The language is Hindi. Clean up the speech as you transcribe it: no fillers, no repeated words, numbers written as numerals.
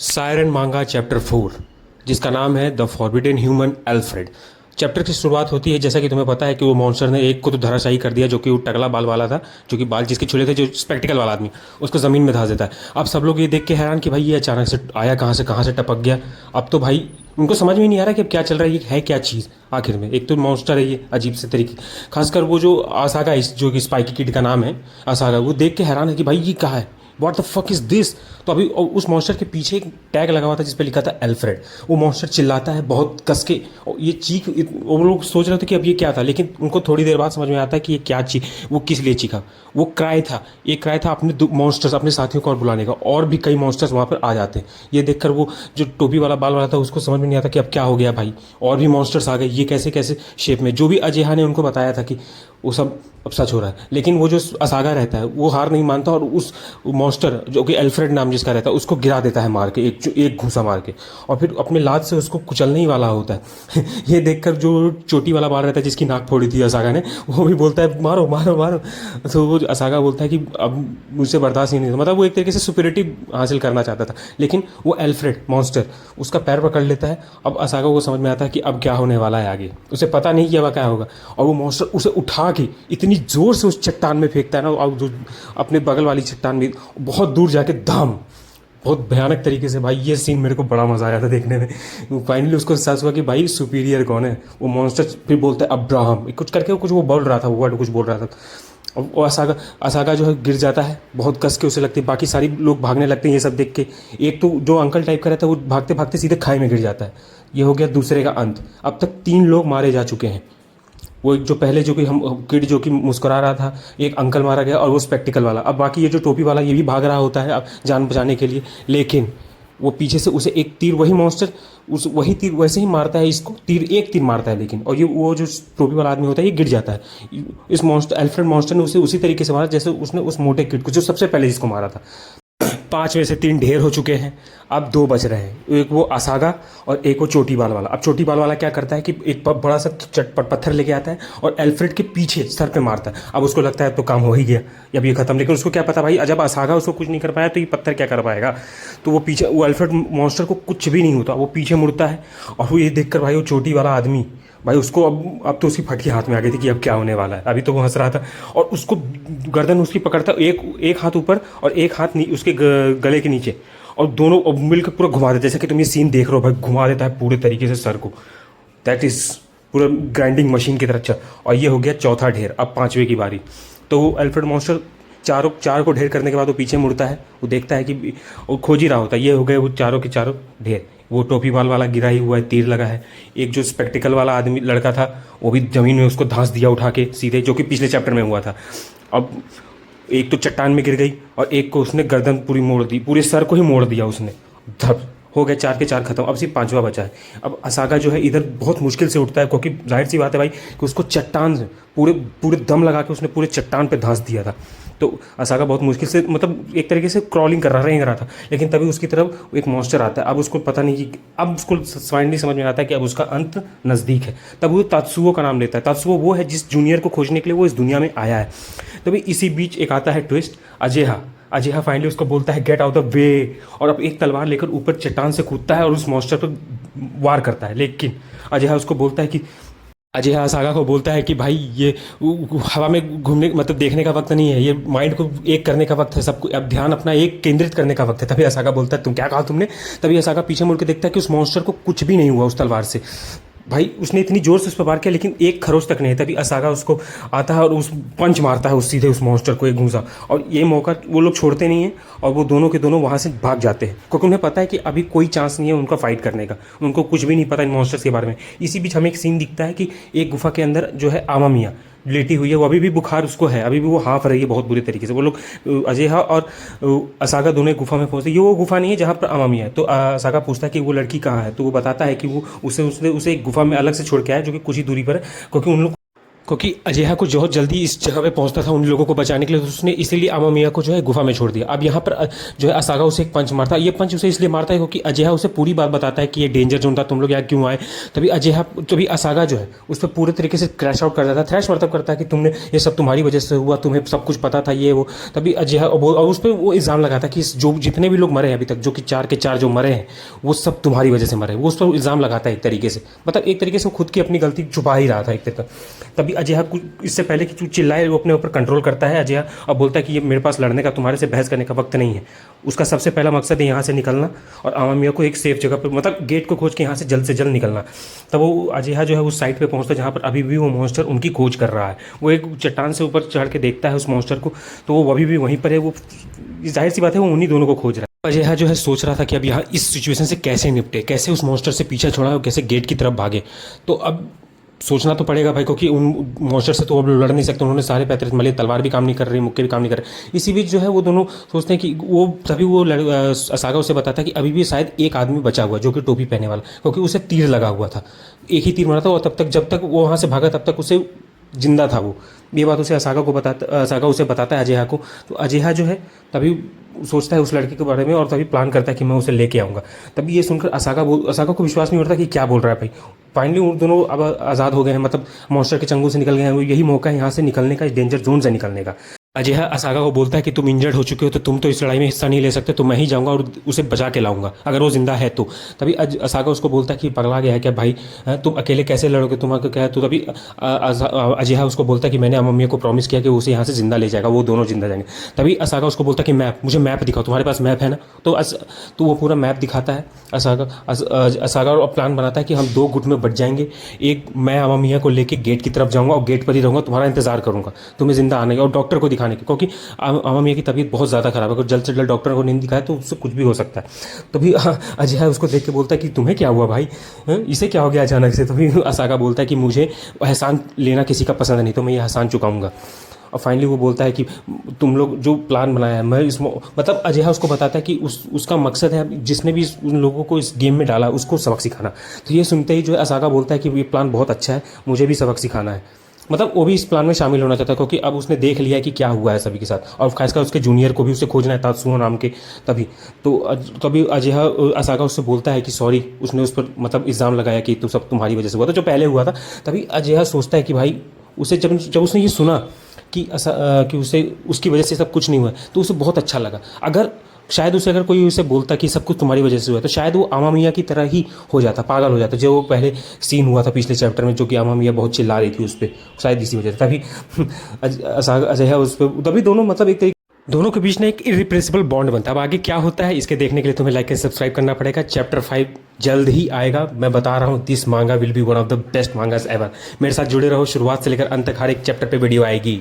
सायरन मांगा चैप्टर 4 जिसका नाम है the forbidden human Alfred. Chapter की शुरुआत होती है जैसा कि तुम्हें पता है कि वो मॉन्स्टर ने एक को तो धराशायी कर दिया जो कि वो टकला बाल वाला था, जो कि बाल जिसके छुले थे, जो स्पेक्टिकल वाला आदमी, उसको ज़मीन में धंस देता है। अब सब लोग ये देख के हैरान कि भाई ये अचानक से आया कहाँ से टपक गया। अब तो भाई उनको समझ में नहीं आ रहा कि अब क्या चल रहा है, ये है क्या चीज़ आखिर में। एक तो मॉन्स्टर है ये अजीब से तरीके, खासकर वो जो आसागा जो कि स्पाइकी किड का नाम है आसागा, वो देख के हैरान है कि भाई ये कहाँ है, what the fuck is this. तो अभी उस मॉन्स्टर के पीछे एक टैग लगा हुआ था जिस पे लिखा था एल्फ्रेड। वो मॉन्स्टर चिल्लाता है बहुत कस के, और ये चीख, वो लोग सोच रहे थे कि अब ये क्या था, लेकिन उनको थोड़ी देर बाद समझ में आता है कि ये क्या चीख, वो किस लिए चीखा। वो क्राई था, एक क्राई था अपने मॉन्स्टर्स, अपने साथियों को और बुलाने का, और भी कई मॉन्स्टर्स वहाँ पर आ जाते हैं। ये देखकर वो जो टोपी वाला बाल वाला था उसको समझ में नहीं आता कि अब क्या हो गया भाई, और भी मॉन्स्टर्स आ गए, ये कैसे कैसे शेप में। जो भी अजेहा ने उनको बताया था कि वो सब अब सच हो रहा है, लेकिन वो जो असागा रहता है वो हार नहीं मानता, और उस मॉन्स्टर जो कि एल्फ्रेड नाम जिसका रहता है उसको गिरा देता है मार के, एक घूंसा मार के, और फिर अपने लात से उसको कुचलने ही वाला होता है। ये देखकर जो चोटी वाला बाल रहता है जिसकी नाक फोड़ी थी असागा ने, वो भी बोलता है मारो मारो मारो। तो वो असागा बोलता है कि अब मुझसे बर्दाश्त ही नहीं था, मतलब वो एक तरीके से सुपीरियरिटी हासिल करना चाहता था, लेकिन वो एल्फ्रेड मॉन्स्टर उसका पैर पकड़ लेता है। अब असागा को समझ में आता है कि अब क्या होने वाला है आगे, उसे पता नहीं कि अब क्या होगा, और वो मॉन्स्टर उसे उठा के इतनी जोर से उस चट्टान में फेंकता है ना, और जो अपने बगल वाली चट्टान में बहुत दूर जाके धाम, बहुत भयानक तरीके से। भाई ये सीन मेरे को बड़ा मजा आया था देखने में। फाइनली उसको एहसास हुआ कि भाई सुपीरियर कौन है। वो मॉन्स्टर फिर बोलता है अब्राहम कुछ करके, कुछ वो बोल रहा था, वो वर्ड कुछ बोल रहा था। और वो असागा जो है गिर जाता है, बहुत कस के उसे लगती है। बाकी सारी लोग भागने लगते हैं ये सब देख के। एक तो जो अंकल टाइप का रहता है वो भागते भागते सीधे खाई में गिर जाता है। ये हो गया दूसरे का अंत। अब तक 3 लोग मारे जा चुके हैं। वो एक जो पहले जो कि हम किड जो कि मुस्कुरा रहा था, एक अंकल मारा गया, और वो स्पेक्टिकल वाला। अब बाकी ये जो टोपी वाला ये भी भाग रहा होता है अब जान बचाने के लिए, लेकिन वो पीछे से उसे एक तीर, वही मॉन्स्टर वही तीर वैसे ही मारता है इसको, एक तीर मारता है लेकिन, और ये वो जो टोपी वाला आदमी होता है ये गिर जाता है। इस मॉन्स्टर एल्फ्रेड मॉन्स्टर ने उसे उसी तरीके से मारा जैसे उसने उस मोटे किड को जो सबसे पहले जिसको मारा था। 5 में से 3 ढेर हो चुके हैं, अब 2 बच रहे हैं, एक वो असागा और एक वो चोटी बाल वाला। अब चोटी बाल वाला क्या करता है कि एक बड़ा सा चटपट पत्थर लेके आता है और एल्फ्रेड के पीछे सर पे मारता है। अब उसको लगता है तो काम हो ही गया, अब ये खत्म, लेकिन उसको क्या पता भाई जब असागा उसको कुछ नहीं कर पाया तो ये पत्थर क्या कर पाएगा। तो वो पीछे, वो एल्फ्रेड मॉन्स्टर को कुछ भी नहीं होता, वो पीछे मुड़ता है, और वो ये देखकर भाई वो चोटी वाला आदमी, भाई उसको अब तो उसकी फटकी हाथ में आ गई थी कि अब क्या होने वाला है। अभी तो वो हंस रहा था, और उसको गर्दन उसकी पकड़ता, एक हाथ ऊपर और एक हाथ उसके गले के नीचे, और दोनों मिलकर पूरा घुमा देते, जैसे कि तुम ये सीन देख रहे हो भाई, घुमा देता है पूरे तरीके से सर को। दैट इज पूरा ग्राइंडिंग मशीन की तरह। अच्छा, और ये हो गया चौथा ढेर, अब 5वें की बारी। तो वो एल्फ्रेड मॉन्स्टर चार को ढेर करने के बाद वो पीछे मुड़ता है, वो देखता है कि वो खोज ही रहा होता है। ये हो गए वो चारों के चारों ढेर। वो टोपी बाल वाला गिरा ही हुआ है, तीर लगा है। एक जो स्पेक्टिकल वाला आदमी लड़का था वो भी जमीन में उसको धंस दिया उठा के सीधे, जो कि पिछले चैप्टर में हुआ था। अब एक तो चट्टान में गिर गई, और एक को उसने गर्दन पूरी मोड़ दी, पूरे सर को ही मोड़ दिया उसने। धप हो गए 4 के 4 खत्म। अब सिर्फ 5वां बचा है। अब असागा जो है इधर बहुत मुश्किल से उठता है, क्योंकि जाहिर सी बात है भाई कि उसको चट्टान से पूरे पूरे दम लगा के उसने पूरे चट्टान पे धंस दिया था। तो असागा बहुत मुश्किल से, मतलब एक तरीके से क्रॉलिंग कर रहा था, लेकिन तभी उसकी तरफ एक मॉन्स्टर आता है। अब उसको पता नहीं कि, अब उसको फाइनली समझ में आता है कि अब उसका अंत नज़दीक है। तब वो तात्सुओ का नाम लेता है। तात्सुओ वो है जिस जूनियर को खोजने के लिए वो इस दुनिया में आया है। तभी इसी बीच एक आता है ट्विस्ट, अजेहा फाइनली उसको बोलता है गेट आउट द वे, और अब एक तलवार लेकर ऊपर चट्टान से कूदता है और उस मॉन्स्टर पर वार करता है। लेकिन अजेहा असागा को बोलता है कि भाई ये हवा में घूमने, मतलब देखने का वक्त नहीं है, ये माइंड को एक करने का वक्त है, सबको अब ध्यान अपना एक केंद्रित करने का वक्त है। तभी असागा बोलता है तुम क्या कहा तुमने। तभी असागा पीछे मुड़ के देखता है कि उस मॉन्स्टर को कुछ भी नहीं हुआ उस तलवार से। भाई उसने इतनी जोर से उस पर वार किया लेकिन एक खरोच तक नहीं। तभी असागा उसको आता है और उस पंच मारता है उस सीधे उस मॉन्स्टर को, एक घूंसा। और ये मौका वो लोग छोड़ते नहीं हैं, और वो दोनों के दोनों वहाँ से भाग जाते हैं, क्योंकि उन्हें पता है कि अभी कोई चांस नहीं है उनका फाइट करने का। उनको कुछ भी नहीं पता इन मॉन्स्टर्स के बारे में। इसी बीच हमें एक सीन दिखता है कि एक गुफा के अंदर जो है आमा मियाँ लेटी हुई है, वो अभी भी बुखार उसको है, अभी भी वो हाँफ रही है बहुत बुरी तरीके से। वो लोग अजेहा और असागा दोनों गुफा में पहुंचते। ये वो गुफा नहीं है जहाँ पर अमामिया है। तो असागा पूछता है कि वो लड़की कहाँ है, तो वो बताता है कि वो उसे एक गुफा में अलग से छोड़ के आया, जो कि कुछ ही दूरी पर है, क्योंकि उन लोग क्योंकि अजेहा को बहुत जल्दी इस जगह पे पहुंचता था उन लोगों को बचाने के लिए, तो उसने इसीलिए अमामिया को जो है गुफा में छोड़ दिया। अब यहाँ पर जो है असागा उसे एक पंच मारता है। ये पंच उसे इसलिए मारता है क्योंकि अजेहा उसे पूरी बात बताता है कि ये डेंजर जोन था, तुम लोग यहाँ क्यों आए। तभी असागा जो है उस पर पूरे तरीके से क्रैश आउट कर देता है। थ्रैश मतलब करता है कि तुमने ये सब तुम्हारी वजह से हुआ, तुम्हें सब कुछ पता था ये वो। तभी अजेहा और उस पर वो इल्ज़ाम लगाता है कि जो जितने भी लोग मरे हैं अभी तक, जो कि 4 के 4 जो मरे हैं, वो सब तुम्हारी वजह से मरे। वो उस पर इल्ज़ाम लगाता है एक तरीके से, मतलब एक तरीके से वो खुद की अपनी गलती छुपा ही रहा था एक तरीका। तभी अजेहा इससे पहले कि तू चिल्लाए वो अपने ऊपर कंट्रोल करता है अजेहा, और बोलता है कि ये मेरे पास लड़ने का, तुम्हारे से बहस करने का वक्त नहीं है। उसका सबसे पहला मकसद है यहाँ से निकलना और अमामिया को एक सेफ जगह पर, मतलब गेट को खोज के यहाँ से जल्द निकलना। तब वो अजेहा जो है उस साइट पे पहुँचता है जहाँ पर अभी भी वो मॉन्स्टर उनकी खोज कर रहा है। वो एक चट्टान से ऊपर चढ़ के देखता है उस मॉन्स्टर को, तो वो अभी भी वहीं पर है। वो जाहिर सी बात है वो उन्हीं दोनों को खोज रहा है। अजेहा जो है सोच रहा था कि अब यहाँ इस सिचुएशन से कैसे निपटे, कैसे उस मॉन्स्टर से पीछा छोड़ा और कैसे गेट की तरफ भागे। तो अब सोचना तो पड़ेगा भाई, क्योंकि उन मॉन्स्टर से तो अब लड़ नहीं सकते। उन्होंने सारे पैतरे मले, तलवार भी काम नहीं कर रही, मुक्के भी काम नहीं कर रहे। इसी बीच जो है वो दोनों सोचते हैं कि वो तभी वो असागा उसे बताता है कि अभी भी शायद एक आदमी बचा हुआ जो कि टोपी पहने वाला, क्योंकि उसे तीर लगा हुआ था, एक ही तीर मारा था। और तब तक जब तक वो वहाँ से भागा तब तक उसे जिंदा था वो। ये बात उसे असागा उसे बताता है अजेहा को। तो अजेहा जो है तभी सोचता है उस लड़के के बारे में और तभी प्लान करता है कि मैं उसे लेके आऊँगा। तभी ये सुनकर असागा को विश्वास नहीं होता कि क्या बोल रहा है भाई। फाइनली वो दोनों अब आज़ाद हो गए हैं, मतलब मॉन्स्टर के चंगुल से निकल गए हैं। यही मौका है यहाँ से निकलने का, इस डेंजर जोन से निकलने का। अजेहा असागा को बोलता है कि तुम इंजर्ड हो चुके हो, तो तुम तो इस लड़ाई में हिस्सा नहीं ले सकते, तो मैं ही जाऊंगा और उसे बचा के लाऊंगा अगर वो जिंदा है तो। तभी असागा उसको बोलता है कि पगला गया है क्या भाई, तुम अकेले कैसे लड़ोगे, तुम्हारा क्या है। तो तभी अजेहा उसको बोलता है कि मैंने अममिया को प्रॉमिस किया कि उसे यहाँ से जिंदा ले जाएगा, वो दोनों जिंदा जाएंगे। तभी असागा उसको बोलता है कि मुझे मैप दिखाओ, तुम्हारे पास मैप है ना। तो वो पूरा मैप दिखाता है असागा और प्लान बनाता है कि हम 2 गुट में बट जाएंगे। एक मैं अममिया को लेके गेट की तरफ जाऊंगा और गेट पर ही रहूंगा, तुम्हारा इंतजार करूंगा, तुम्हें जिंदा आने का और डॉक्टर को दिखाने की, क्योंकि अममिया की तबीयत बहुत ज़्यादा खराब है। अगर जल्द से जल्द डॉक्टर को नहीं दिखाया तो उससे कुछ भी हो सकता है। तभी अजय उसको देख के बोलता है कि तुम्हें क्या हुआ भाई, इसे क्या हो गया अचानक से। तभी असागा बोलता है कि मुझे एहसान लेना किसी का पसंद नहीं, तो मैं ये एहसान चुकाऊंगा। और फाइनली वो बोलता है कि तुम लोग जो प्लान बनाया है, मैं इस मतलब अजेहा उसको बताता है कि उसका मकसद है जिसने भी उन लोगों को इस गेम में डाला उसको सबक सिखाना। तो ये सुनते ही जो है असागा बोलता है कि ये प्लान बहुत अच्छा है, मुझे भी सबक सिखाना है। मतलब वो भी इस प्लान में शामिल होना चाहता है, क्योंकि अब उसने देख लिया है कि क्या हुआ है सभी के साथ, और खासकर उसके जूनियर को भी उसे खोजना है, तात्सुओ नाम के। तभी अजेहा असागा उससे बोलता है कि सॉरी, उसने उस पर मतलब इल्ज़ाम लगाया कि तो सब तुम्हारी वजह से हुआ था, जो पहले हुआ था। तभी अजेहा सोचता है कि भाई उसे जब उसने ये सुना कि उसे उसकी वजह से सब कुछ नहीं हुआ, तो उसे बहुत अच्छा लगा। अगर कोई उसे बोलता कि सब कुछ तुम्हारी वजह से हुआ, तो शायद वो अमामिया की तरह ही हो जाता, पागल हो जाता, जो वो पहले सीन हुआ था पिछले चैप्टर में, जो कि अमामिया बहुत चिल्ला रही थी उस पर, शायद इसी वजह से। तभी अजय उस पर, तभी दोनों मतलब एक तरीके दोनों के बीच में एक इरिप्लेसेबल बॉन्ड बनता है। अब आगे क्या होता है इसके देखने के लिए तुम्हें लाइक एंड सब्सक्राइब करना पड़ेगा। चैप्टर 5 जल्द ही आएगा, मैं बता रहा हूँ। दिस मांगा will be one of the best मांगास ever. मेरे साथ जुड़े रहो, शुरुआत से लेकर अंत तक हर एक चैप्टर पे वीडियो आएगी।